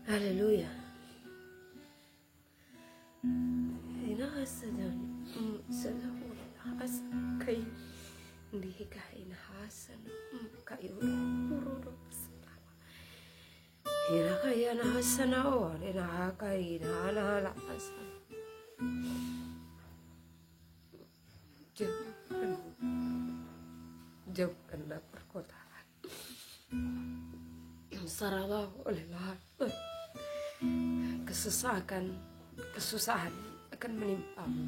Haleluya. Inasa dan salahu hasa kai ndika inasa kayu ruru sama. Ina kaya nasa na o ina kai na la hasa. Jauhkanlah perkotaan. Saralah oleh lahat. Kesusahan akan menimpamu.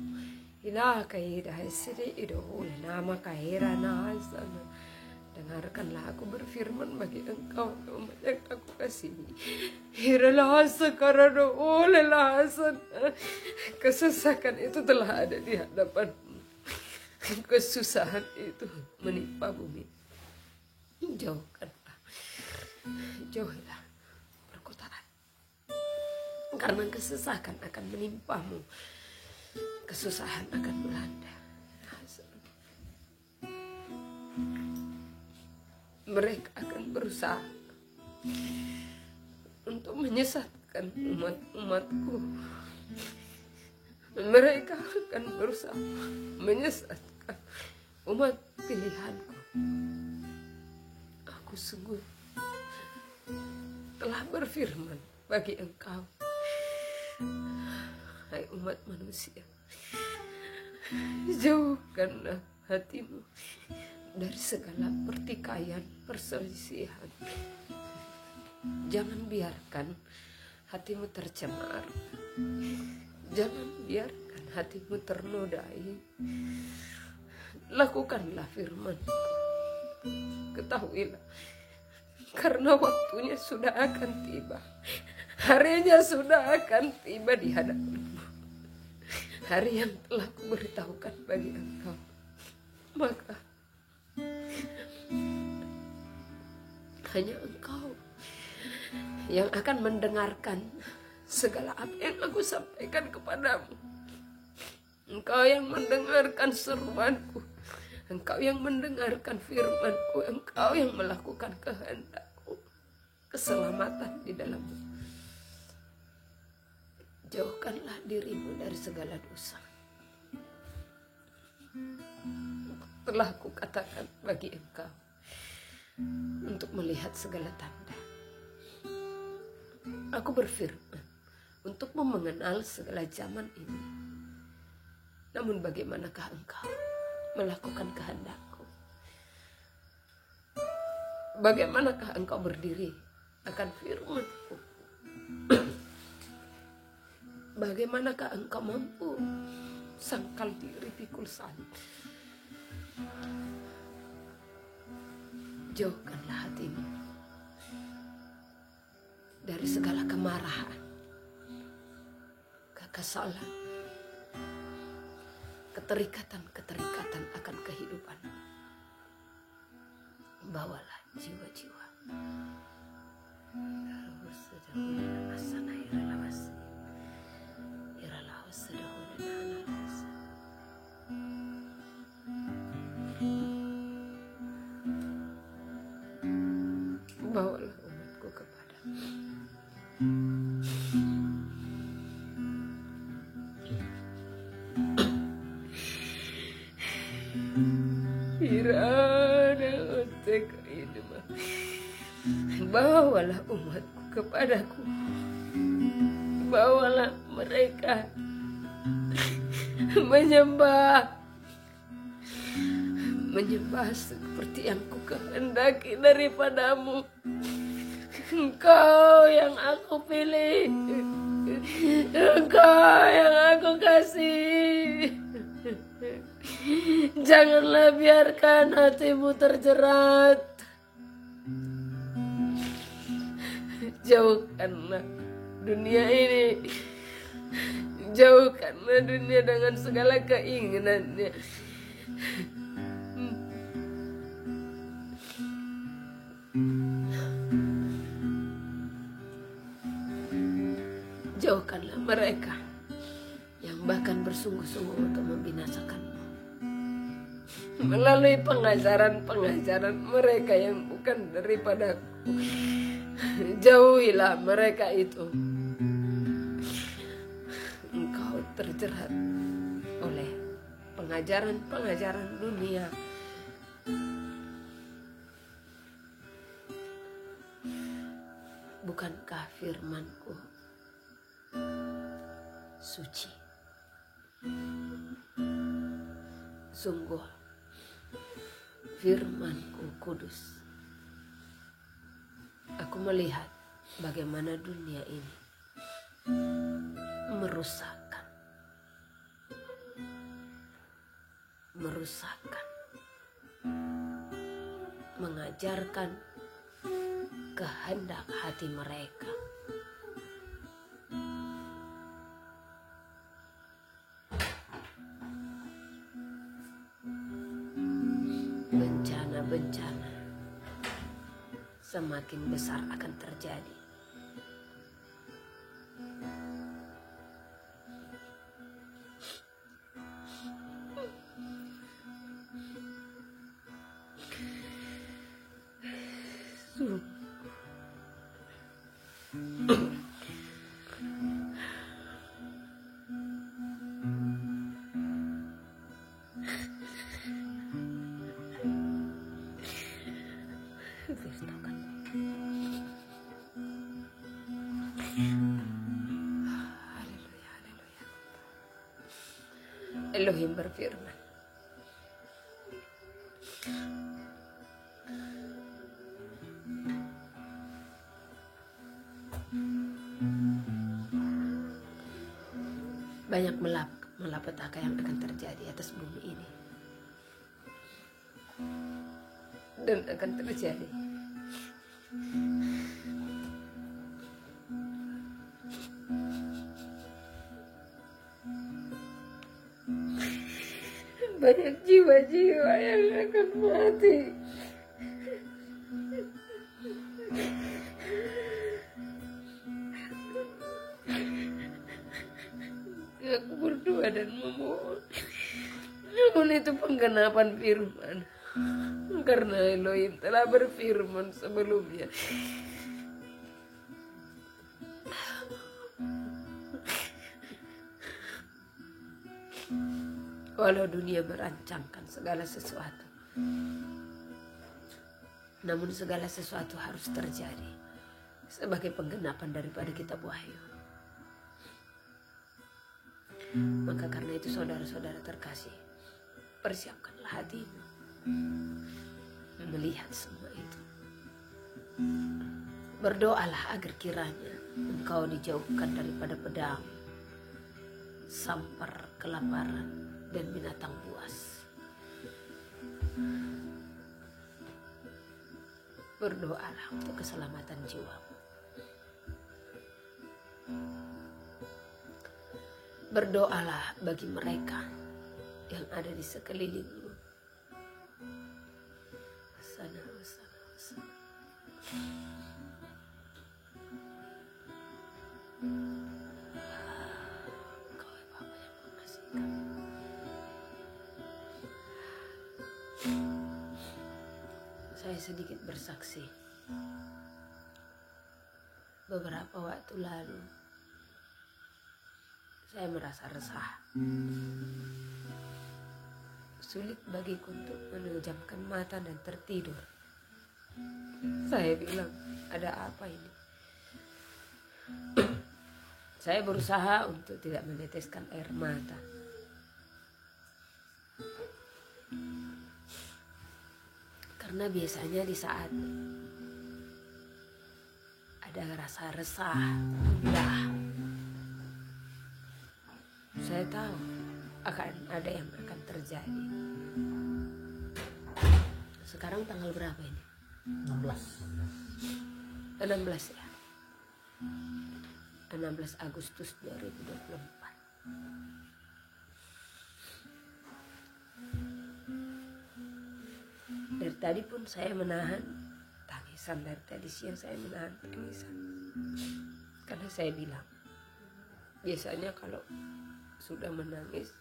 Ila kaidah siri ido oleh nama kahira nasana. Dengarkanlah aku berfirman bagi engkau umat yang aku kasihi. Hiralah sekarang oleh lahasan. Kesusahan itu telah ada di hadapanmu. Kesusahan itu menimpa bumi. Jauhilah perkotaan. Karena kesusahan akan menimpamu. Kesusahan akan melanda. Mereka akan berusaha untuk menyesatkan umat-umatku. Mereka akan berusaha menyesatkan umat pilihanku. Aku sungguh telah berfirman bagi engkau, hai umat manusia, jauhkanlah hatimu dari segala pertikaian, perselisihan. Jangan biarkan hatimu tercemar. Jangan biarkan hatimu ternodai. Lakukanlah firman. Ketahuilah, karena waktunya sudah akan tiba. Harinya sudah akan tiba di hadapanmu. Hari yang telah kuberitahukan bagi engkau. Maka hanya engkau yang akan mendengarkan segala apa yang aku sampaikan kepadamu. Engkau yang mendengarkan seruanku. Engkau yang mendengarkan firmanku. Engkau yang melakukan kehendakku. Keselamatan di dalammu. Jauhkanlah dirimu dari segala dosa. Telah kukatakan bagi engkau untuk melihat segala tanda. Aku berfirman untuk mengenal segala zaman ini. Namun bagaimanakah engkau melakukan kehendakku? Bagaimanakah engkau berdiri akan firmanku? Bagaimanakah engkau mampu sangkal diri pikul salib? Jauhkanlah hatimu dari segala kemarahan, kekesalan, keterikatan akan kehidupan. Bawalah jiwa-jiwa. Bawalah umatku kepadamu. Bawalah umatku kepadaku. Bawalah mereka menyembah seperti yang ku kehendaki daripadamu. Engkau yang aku pilih, engkau yang aku kasih. Janganlah biarkan hatimu terjerat. Jauhkanlah dunia ini. Jauhkanlah dunia dengan segala keinginannya. Jauhkanlah mereka yang bahkan bersungguh-sungguh untuk membinasakanmu. melalui pengajaran-pengajaran mereka yang bukan daripadaku. Jauhilah mereka itu. Engkau terjerat oleh pengajaran-pengajaran dunia. Bukankah firman-Ku suci? Sungguh firman-Ku kudus. Aku melihat bagaimana dunia ini merusakkan, mengajarkan kehendak hati mereka. Bencana semakin besar akan terjadi. Elohim berfirman, banyak malapetaka yang akan terjadi atas bumi ini dan akan terjadi. Banyak jiwa-jiwa yang akan mati. Aku berdoa dan memohon, namun itu penggenapan firman. Karena Elohim telah berfirman sebelumnya. Walau dunia merancangkan segala sesuatu, namun segala sesuatu harus terjadi sebagai penggenapan daripada kitab Wahyu. Maka karena itu saudara-saudara terkasih, persiapkanlah hatimu melihat semua itu. Berdoalah agar kiranya engkau dijauhkan daripada pedang, sampar, kelaparan, dan binatang buas. Berdoalah untuk keselamatan jiwamu. Berdoalah bagi mereka yang ada di sekelilingmu. Sana. Kau Bapa yang mengasihi. Saya sedikit bersaksi. Beberapa waktu lalu saya merasa resah. Sulit bagiku untuk menejamkan mata dan tertidur. Saya bilang, ada apa ini? Saya berusaha untuk tidak meneteskan air mata. Karena biasanya di saat ada rasa resah, gundah, saya tahu akan ada yang akan terjadi. Sekarang tanggal berapa ini? 16 ya. 16 Agustus 2024. Dari tadi pun saya menahan tangisan. Dari tadi siang saya menahan tangisan. Karena saya bilang, biasanya kalau sudah menangis,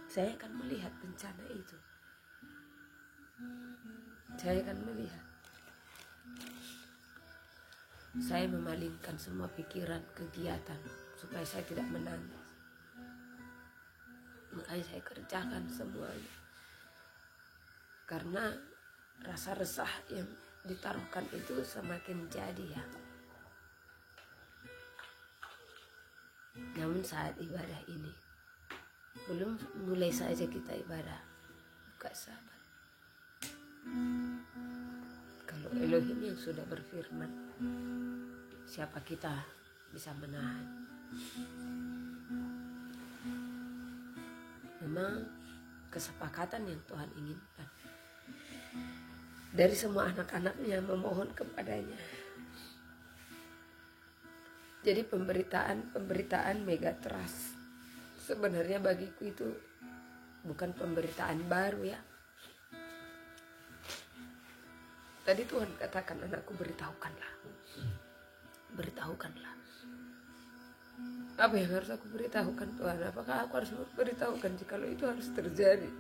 saya akan melihat bencana itu. saya akan melihat. Saya memalingkan semua pikiran, kegiatan supaya saya tidak menangis. Makanya saya kerjakan semuanya. Karena rasa resah yang ditaruhkan itu semakin jadi ya. Namun saat ibadah ini, belum mulai saja kita ibadah, buka sahabat. Kalau Elohim yang sudah berfirman, siapa kita bisa menahan? Memang kesepakatan yang Tuhan inginkan dari semua anak-anaknya memohon kepadanya. Jadi pemberitaan Megatrust sebenarnya bagiku itu bukan pemberitaan baru ya. Tadi Tuhan katakan, anakku, beritahukanlah. Beritahukanlah. Apa yang harus aku beritahukan, Tuhan? Apakah aku harus beritahukan jika itu harus terjadi?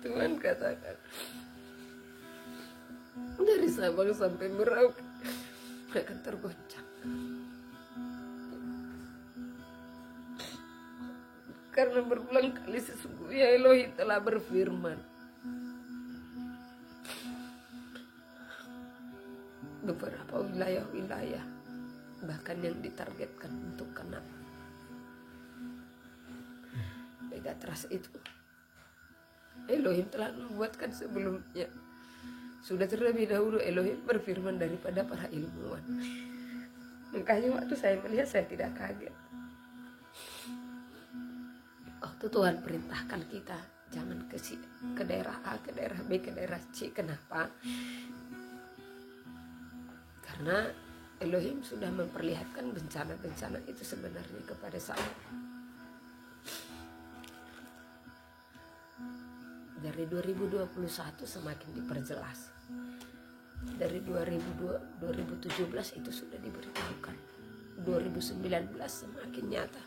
Tuhan katakan, dari Sabang sampai Merauke akan tergoncang. Karena berulang kali sesungguhnya Elohim telah berfirman, beberapa wilayah-wilayah bahkan yang ditargetkan untuk kena Megatrust itu, Elohim telah membuatkan sebelumnya. Sudah terlebih dahulu Elohim berfirman daripada para ilmuwan. Makanya waktu saya melihat, saya tidak kaget. Waktu Tuhan perintahkan kita jangan ke daerah A, ke daerah B, ke daerah C. Kenapa? Karena Elohim sudah memperlihatkan bencana-bencana itu sebenarnya kepada saya. Dari 2021 semakin diperjelas. Dari 2017 itu sudah diberitahukan. 2019 semakin nyata.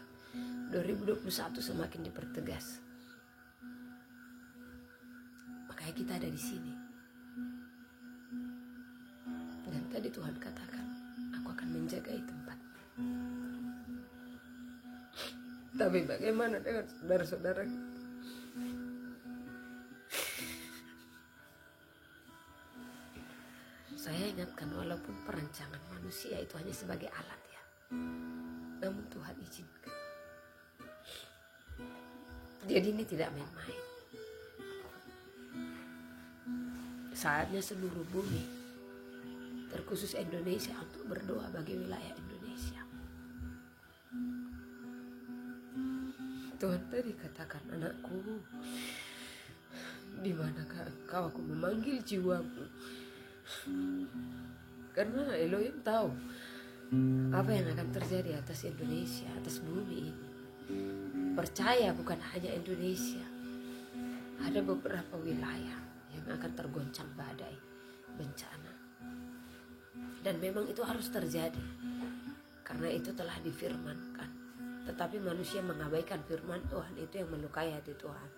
2021 semakin dipertegas. Makanya kita ada di sini. Dan tadi Tuhan katakan, aku akan menjaga tempat. Tapi bagaimana dengan saudara-saudara? Saya ingatkan, walaupun perancangan manusia itu hanya sebagai alat ya, namun Tuhan izinkan. Jadi ini tidak main-main. Saatnya seluruh bumi, terkhusus Indonesia, untuk berdoa bagi wilayah Indonesia. Tuhan tadi katakan, anakku, di manakah engkau? Aku memanggil jiwamu. Karena Elohim tahu apa yang akan terjadi atas Indonesia, atas bumi ini. Percaya, bukan hanya Indonesia, ada beberapa wilayah yang akan tergoncang badai, bencana. Dan memang itu harus terjadi, karena itu telah difirmankan. Tetapi manusia mengabaikan firman Tuhan, itu yang melukai hati Tuhan.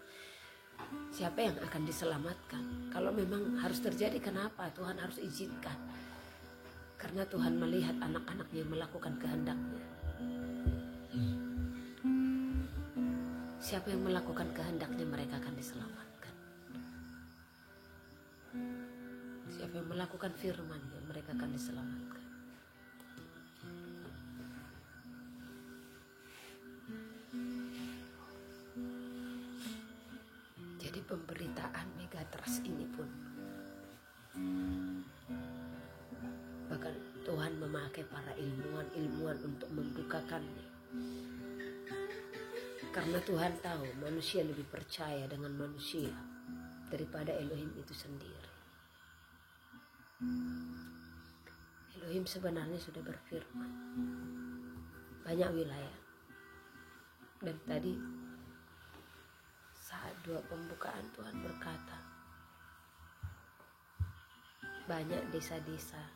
Siapa yang akan diselamatkan? Kalau memang harus terjadi, kenapa Tuhan harus izinkan? Karena Tuhan melihat anak-anaknya melakukan kehendaknya. Siapa yang melakukan kehendaknya, mereka akan diselamatkan. Siapa yang melakukan firman-Nya, mereka akan diselamatkan. Jadi pemberitaan Megatrust ini pun, bahkan Tuhan memakai para ilmuwan untuk membukakannya. Karena Tuhan tahu manusia lebih percaya dengan manusia daripada Elohim itu sendiri. Elohim sebenarnya sudah berfirman banyak wilayah. Dan tadi saat dua pembukaan Tuhan berkata, banyak desa-desa.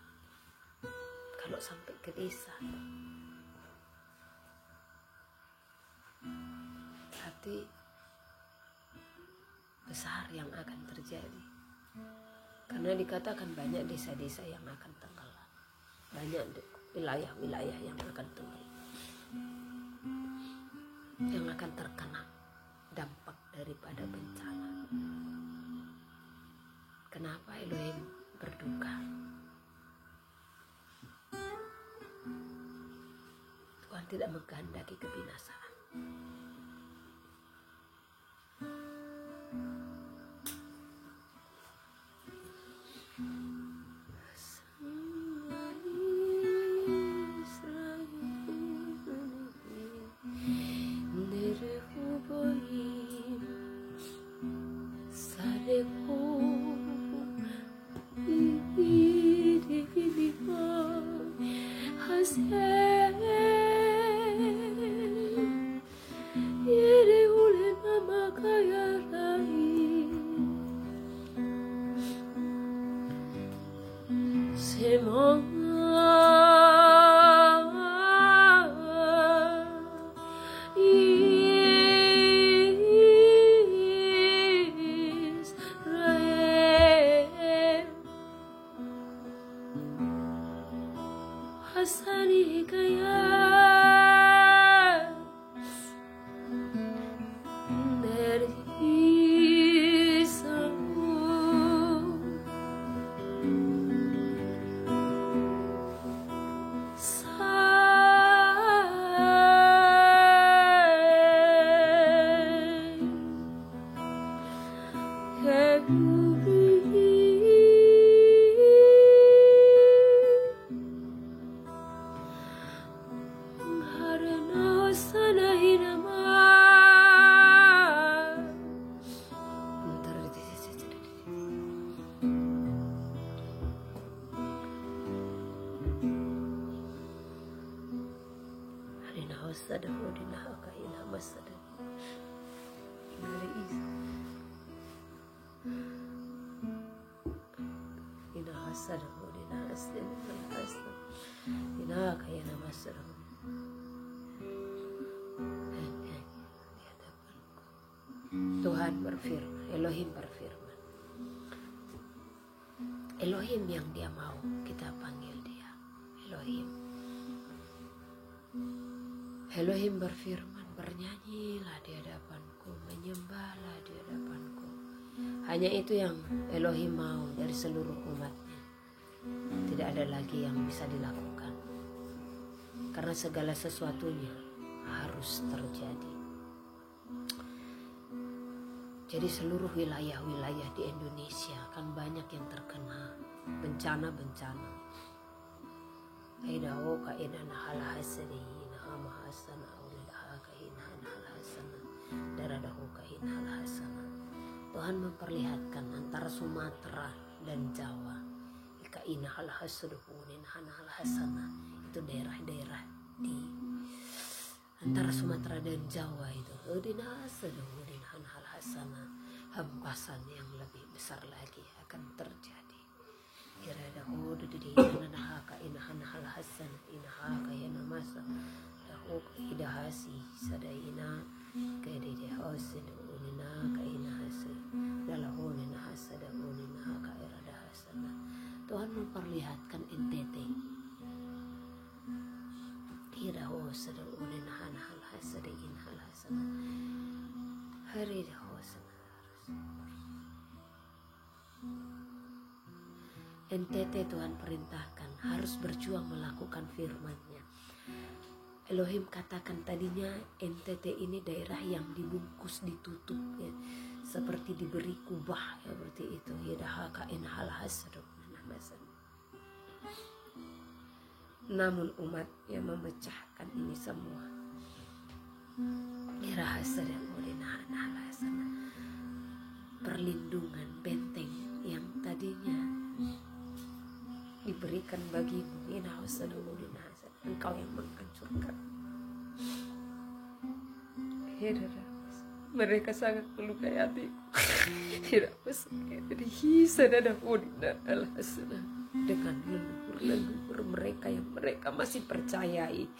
Kalau sampai ke desa, berarti besar yang akan terjadi. Karena dikatakan banyak desa-desa yang akan tenggelam, banyak wilayah-wilayah yang akan tenggelam, yang akan terkena dampak daripada bencana. Kenapa Elohim berduka? Tuhan tidak mengkehendaki kebinasaan. Tuhan berfirman, Elohim berfirman. Elohim yang dia mau kita panggil dia Elohim. Elohim berfirman, bernyanyilah di hadapanku, menyembahlah di hadapanku. Hanya itu yang Elohim mau dari seluruh umatnya. Tidak ada lagi yang bisa dilakukan. Karena segala sesuatunya harus terjadi. Jadi seluruh wilayah-wilayah di Indonesia akan banyak yang terkena bencana-bencana. Aidaho kainana halahasani nama hasana aulilah kainana halahasana daradahu kainana halahasana. Tuhan memperlihatkan antara Sumatera dan Jawa. Kainana halahasuduhunin hana halahasana. Itu daerah-daerah di antara Sumatera dan Jawa itu. Udinasaduhunin sana hempasan yang lebih besar lagi akan terjadi. Irada hudu di nahaka inahan halhasan inahaka yana masa lahu idahasi sadaina kedede hosin unina kainahasi dalahunina hasada unina ka irada hasana. Tuhan memperlihatkan NTT. Iraho sadal unina halhasada inhalhasana. Hari NTT Tuhan perintahkan harus berjuang melakukan firman-Nya. Elohim katakan tadinya NTT ini daerah yang dibungkus, ditutup ya, seperti diberi kubah ya, seperti itu. Namun umat yang memecahkan ini semua. Perlindungan benteng yang tadinya diberikan bagimu, engkau yang menghancurkan. Mereka sangat melukai hatiku. Dengan leluhur mereka yang mereka masih percayai.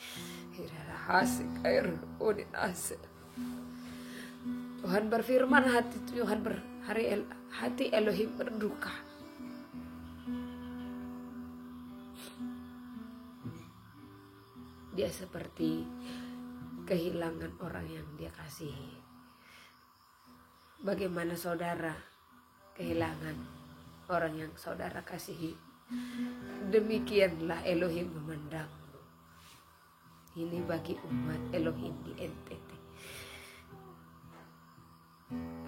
Tuhan berfirman, hati Elohim berduka Dia seperti kehilangan orang yang dia kasihi. Bagaimana saudara kehilangan orang yang saudara kasihi, demikianlah Elohim memandangmu. Ini bagi umat Elohim di NTT.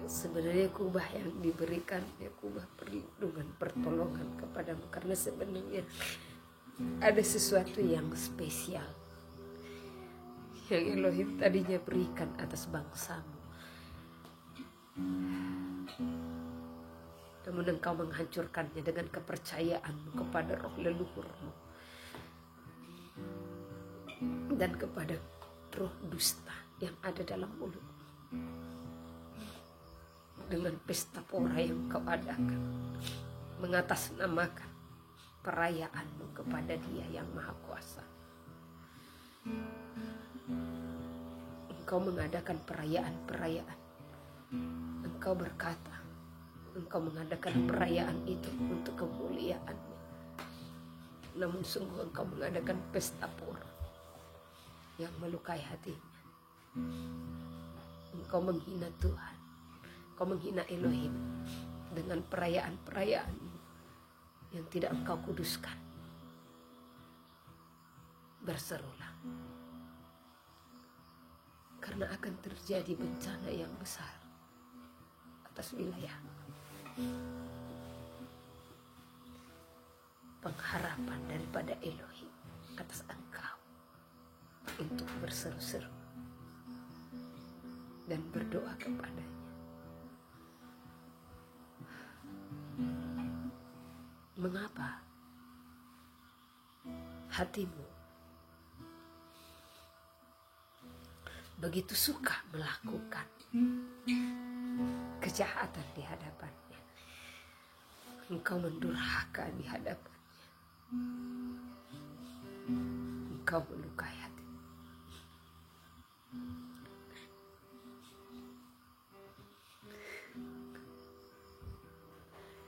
Sebenarnya kubah yang diberikan ya kubah perlindungan, pertolongan kepadamu, karena sebenarnya ada sesuatu yang spesial yang Elohim tadinya berikan atas bangsamu. Namun engkau menghancurkannya dengan kepercayaanmu kepada roh leluhurmu dan kepada roh dusta yang ada dalam mulutmu. Dengan pesta pora yang kau adakan, mengatasnamakan perayaanmu kepada Dia yang Maha Kuasa. Engkau mengadakan perayaan-perayaan. Engkau berkata, engkau mengadakan perayaan itu untuk kemuliaan-Mu. Namun sungguh engkau mengadakan pesta pora yang melukai hatinya. Engkau menghina Tuhan, engkau menghina Elohim dengan perayaan-perayaan yang tidak engkau kuduskan. Berserulah, karena akan terjadi bencana yang besar atas wilayah. Pengharapan daripada Elohim atas engkau untuk berseru-seru dan berdoa kepadanya. Mengapa hatimu begitu suka melakukan kejahatan di hadapannya? Engkau mendurhaka di hadapannya. Engkau melukai hati.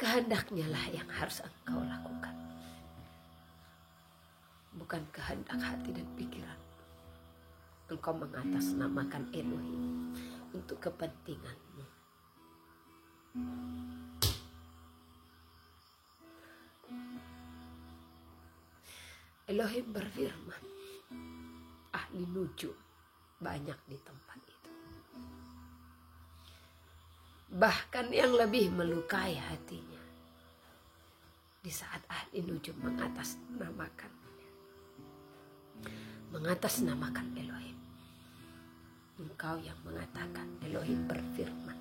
Kehendaknya lah yang harus engkau lakukan, bukan kehendak hati dan pikiran. Engkau mengatasnamakan Elohim untuk kepentinganmu. Elohim berfirman, ahli nujum banyak di tempat itu. Bahkan yang lebih melukai hatinya di saat ahli nujum mengatasnamakan Elohim. Engkau yang mengatakan Elohim berfirman,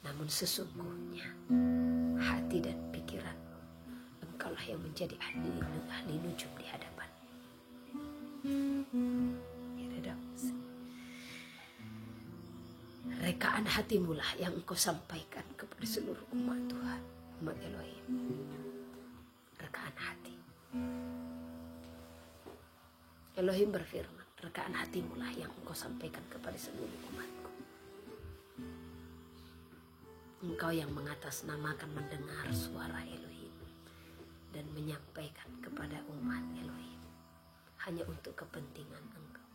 namun sesungguhnya hati dan pikiranmu, engkaulah yang menjadi ahli nujum di hadapan. Rekaan hatimulah yang engkau sampaikan kepada seluruh umat Tuhan, umat Elohim. Rekaan hati. Elohim berfirman, rekaan hatimulah yang engkau sampaikan kepada seluruh umatku. Engkau yang mengatasnamakan mendengar suara Elohim dan menyampaikan kepada umat Elohim hanya untuk kepentingan engkau.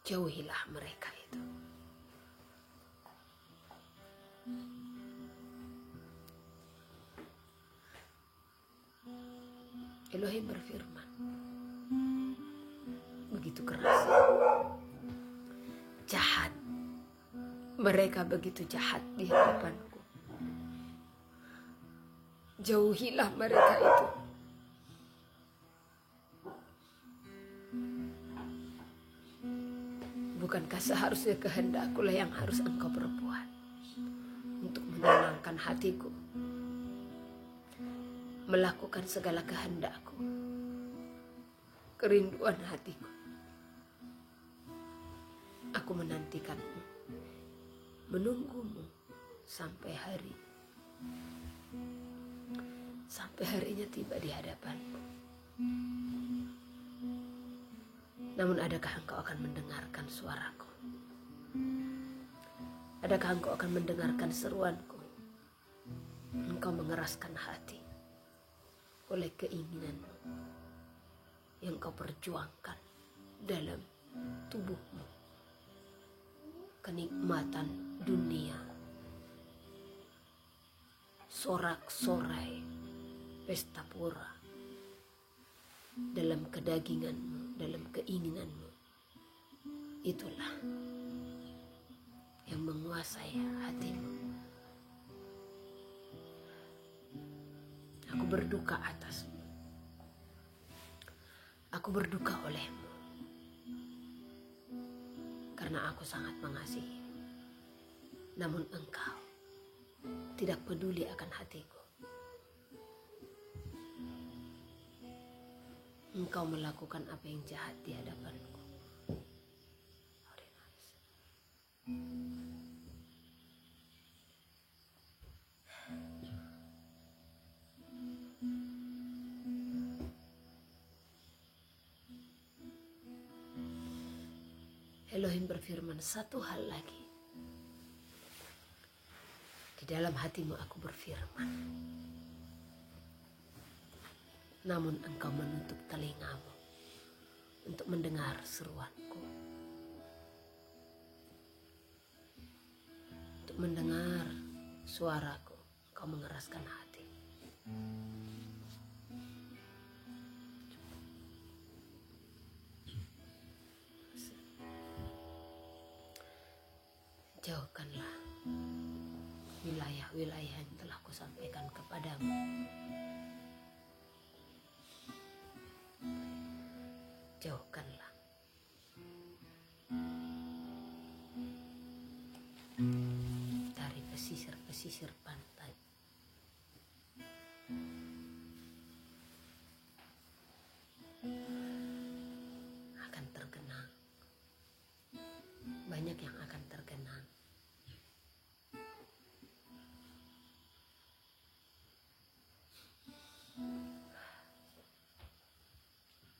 Jauhilah mereka itu. Elohim berfirman, begitu keras, jahat. Mereka begitu jahat di hadapanku. Jauhilah mereka itu. Bukankah seharusnya kehendakku lah yang harus engkau perbuat untuk menenangkan hatiku, melakukan segala kehendakku, kerinduan hatiku. Aku menantikanmu, menunggumu sampai harinya tiba di hadapanku. Namun adakah engkau akan mendengarkan suaraku? Adakah engkau akan mendengarkan seruanku? engkau mengeraskan hati oleh keinginanmu yang kau perjuangkan dalam tubuhmu. Kenikmatan dunia, sorak-sorai, pesta pora, dalam kedaginganmu, dalam keinginanmu, itulah yang menguasai hatimu. Aku berduka atasmu. Aku berduka olehmu. Karena aku sangat mengasihi. Namun engkau tidak peduli akan hatiku. Engkau melakukan apa yang jahat di hadapanku. Elohim berfirman, satu hal lagi. Di dalam hatimu aku berfirman. Namun engkau menutup telingamu untuk mendengar seruanku. Untuk mendengar suaraku, engkau mengeraskan hati. Jauhkanlah wilayah-wilayah yang telah kusampaikan kepadamu. Jauhkanlah. Dari pesisir-pesisir pantai. Akan tergenang. Banyak yang akan tergenang.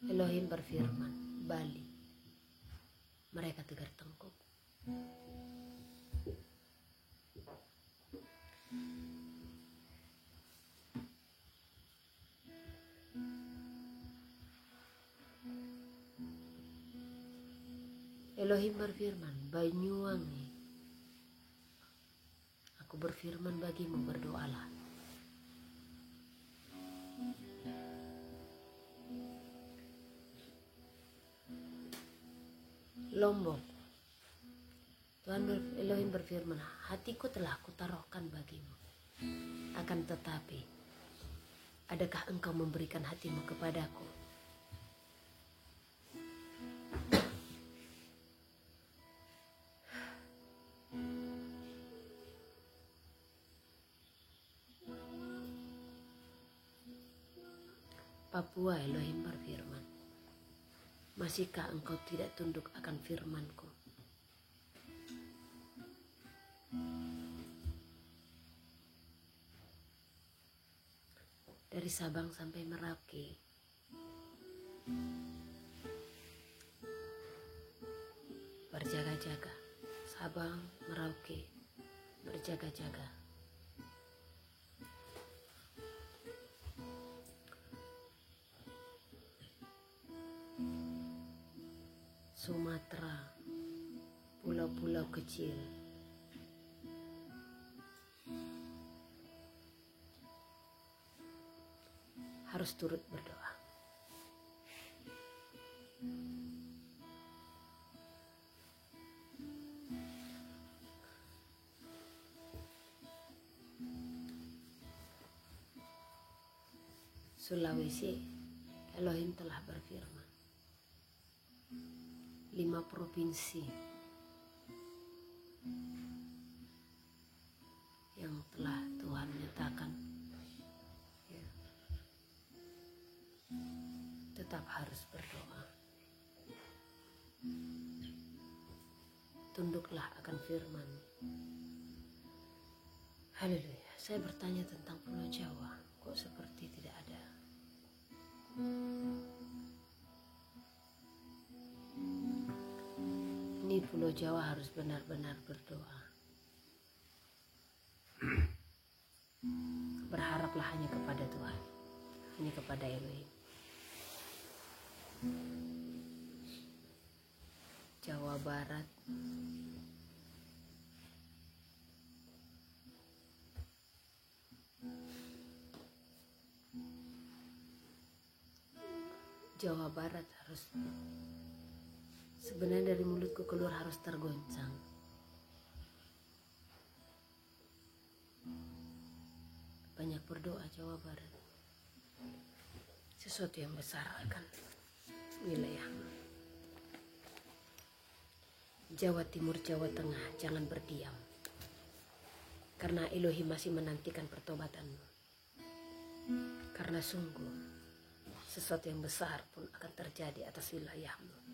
Elohim berfirman, Bali, mereka tegar tengkuk. Elohim berfirman, Banyuwangi, aku berfirman bagimu, berdoalah. Lombok, Tuhan Elohim berfirman, hatiku telah kutaruhkan bagimu. Akan tetapi, adakah engkau memberikan hatimu kepadaku? Papua, Elohim berfirman, masihkah engkau tidak tunduk akan firman-Ku? Dari Sabang sampai Merauke, berjaga-jaga. Sabang, Merauke, berjaga-jaga. Sumatera, pulau-pulau kecil, harus turut berdoa. Sulawesi, Elohim telah berfirman, 5 provinsi yang telah Tuhan nyatakan, ya, tetap harus berdoa. Tunduklah akan firman. Haleluya. Saya bertanya tentang Pulau Jawa, kok seperti tidak ada. Ini Pulau Jawa harus benar-benar berdoa. Haraplah hanya kepada Tuhan, hanya kepada Elohim. Jawa Barat, Jawa Barat harus, sebenarnya dari mulutku keluar harus tergoncang. Banyak berdoa Jawa Barat. Sesuatu yang besar akan wilayahmu. Jawa Timur, Jawa Tengah, jangan berdiam. Karena Elohim masih menantikan pertobatanmu. Karena sungguh sesuatu yang besar pun akan terjadi atas wilayahmu.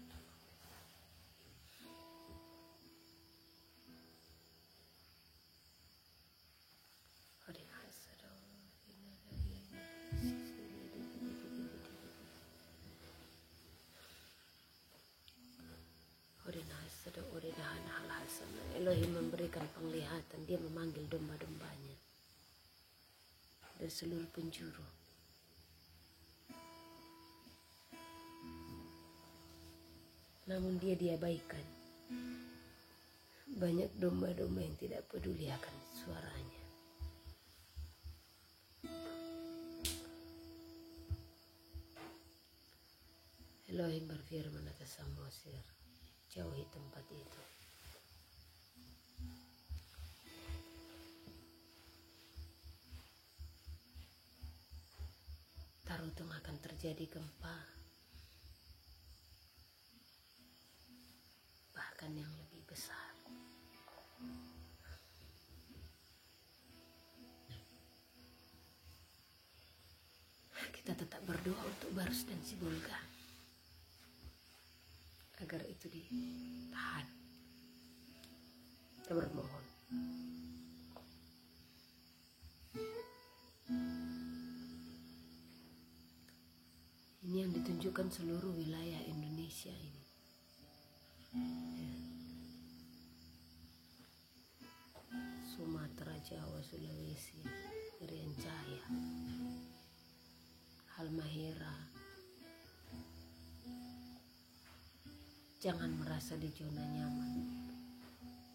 Elohim memberikan penglihatan, dia memanggil domba-dombanya dari seluruh penjuru. Namun dia diabaikan. Banyak domba-domba yang tidak peduli akan suaranya. Elohim berfirman atas Samosir, jauhi tempat itu. Tarutung akan terjadi gempa, bahkan yang lebih besar. Kita tetap berdoa untuk Barus dan Sibolga agar itu ditahan. Kita bermohon. Ini yang ditunjukkan seluruh wilayah Indonesia ini. Ya. Sumatera, Jawa, Sulawesi, Irian Jaya, Halmahera. Jangan merasa di zona nyaman,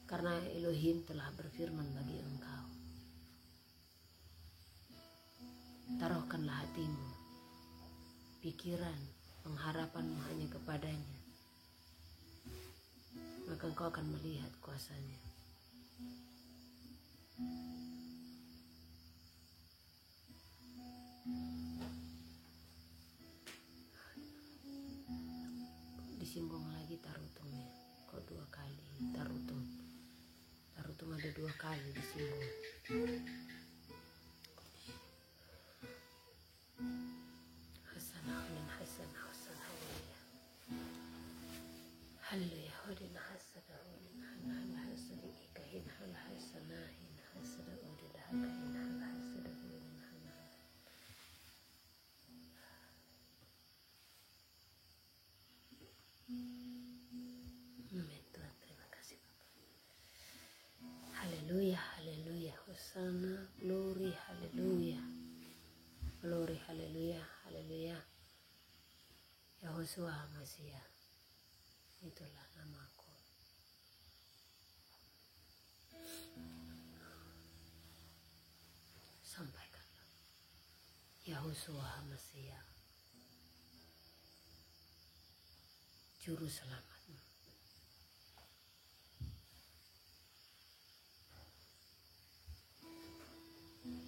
karena Elohim telah berfirman bagi engkau. Taruhkanlah hatimu, pikiran, pengharapanmu hanya kepadanya, maka engkau akan melihat kuasanya. Disinggung lagi Tarutungnya, kok 2 kali Tarutung. Tarutung ada 2 kali disinggung. Haleluya, hodina hasada, hodina hana hasada, ikahin hal hasana, hina hasada, hodina hakahin hal hasada, hodina hana. Amin Tuhan, terima kasih Bapak. Haleluya, haleluya, hosana, glory, haleluya. Glory, haleluya, haleluya. Yahosua Masiah. Itulah namaku. Sampaikanlah. Yahosua Masiah, Juru Selamatmu.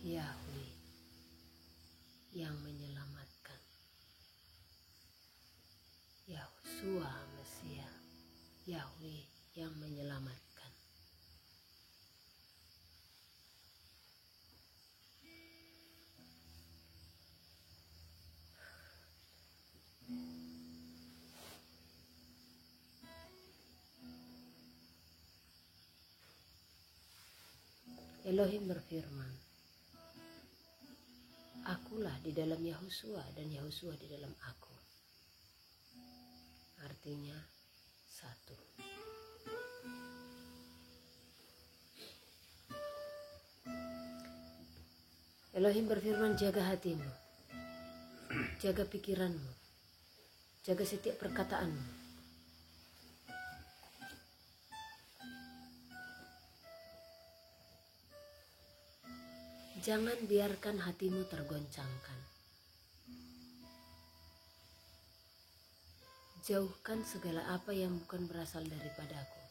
Yahweh yang menyelamatkan. Yahosua Masiah, Yahweh yang menyelamatkan. Elohim berfirman, akulah di dalam Yahosua dan Yahosua di dalam aku. Artinya satu. Elohim berfirman, jaga hatimu, jaga pikiranmu, jaga setiap perkataanmu. Jangan biarkan hatimu tergoncangkan. Jauhkan segala apa yang bukan berasal daripadaku.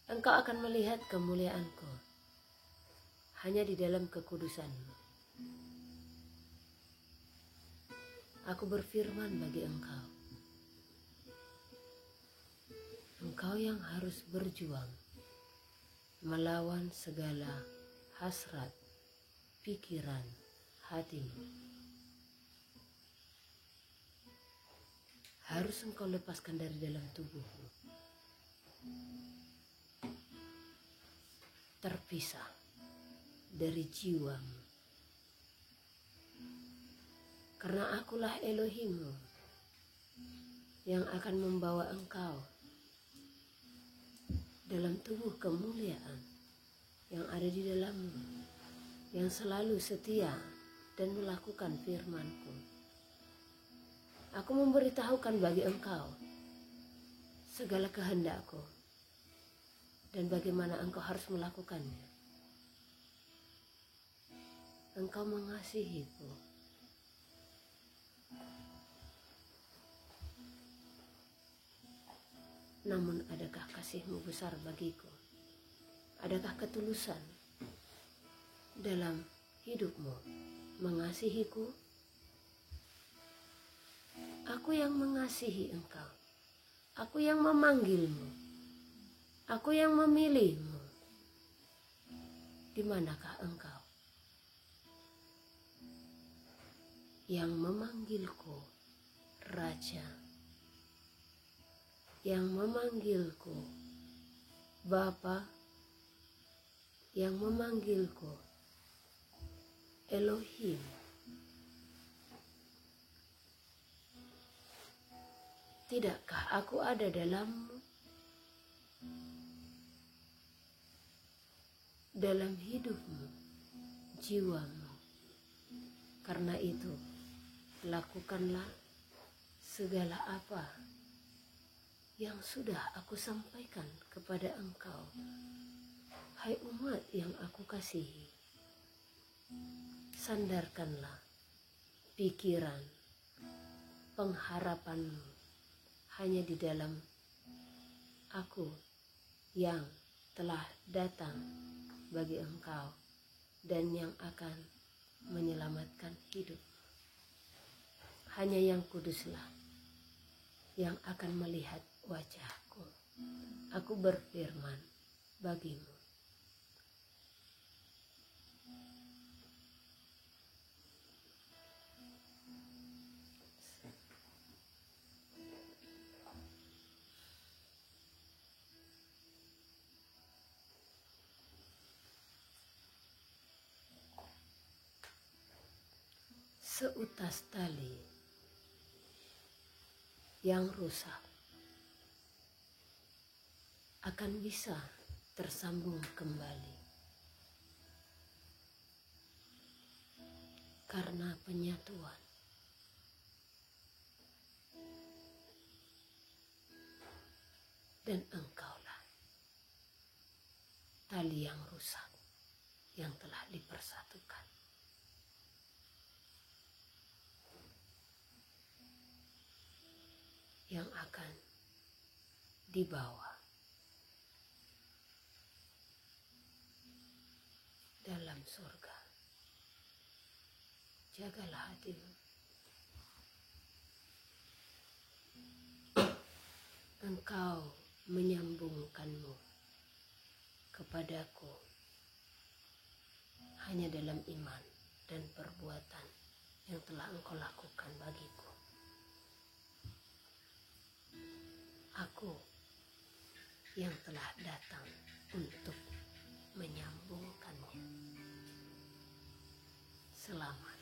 Engkau akan melihat kemuliaanku hanya di dalam kekudusanmu. Aku berfirman bagi engkau, engkau yang harus berjuang melawan segala hasrat pikiran hatimu. Harus engkau lepaskan dari dalam tubuhmu. Terpisah dari jiwamu. Karena akulah Elohimmu yang akan membawa engkau dalam tubuh kemuliaan yang ada di dalammu, yang selalu setia dan melakukan firman-Ku. Aku memberitahukan bagi engkau segala kehendak-Ku dan bagaimana engkau harus melakukannya. Engkau mengasihi-Ku. Namun adakah kasih-Mu besar bagiku? Adakah ketulusan dalam hidupmu mengasihi-Ku? Aku yang mengasihi engkau. Aku yang memanggilmu. Aku yang memilihmu. Di manakah engkau? Yang memanggilku Raja, yang memanggilku Bapa, yang memanggilku Elohim. Tidakkah aku ada dalammu? Dalam hidupmu, jiwamu. Karena itu, lakukanlah segala apa yang sudah aku sampaikan kepada engkau, hai umat yang aku kasihi. Sandarkanlah pikiran, pengharapanmu hanya di dalam aku yang telah datang bagi engkau dan yang akan menyelamatkan hidup. Hanya yang kuduslah yang akan melihat wajahku. Aku berfirman bagimu. Seutas tali yang rusak akan bisa tersambung kembali karena penyatuan. Dan engkaulah tali yang rusak yang telah dipersatukan. Yang akan dibawa dalam surga. Jagalah hatimu. Engkau menyambungkanmu kepadaku hanya dalam iman dan perbuatan yang telah engkau lakukan bagiku. Aku yang telah datang untuk menyambungkannya. Selamat.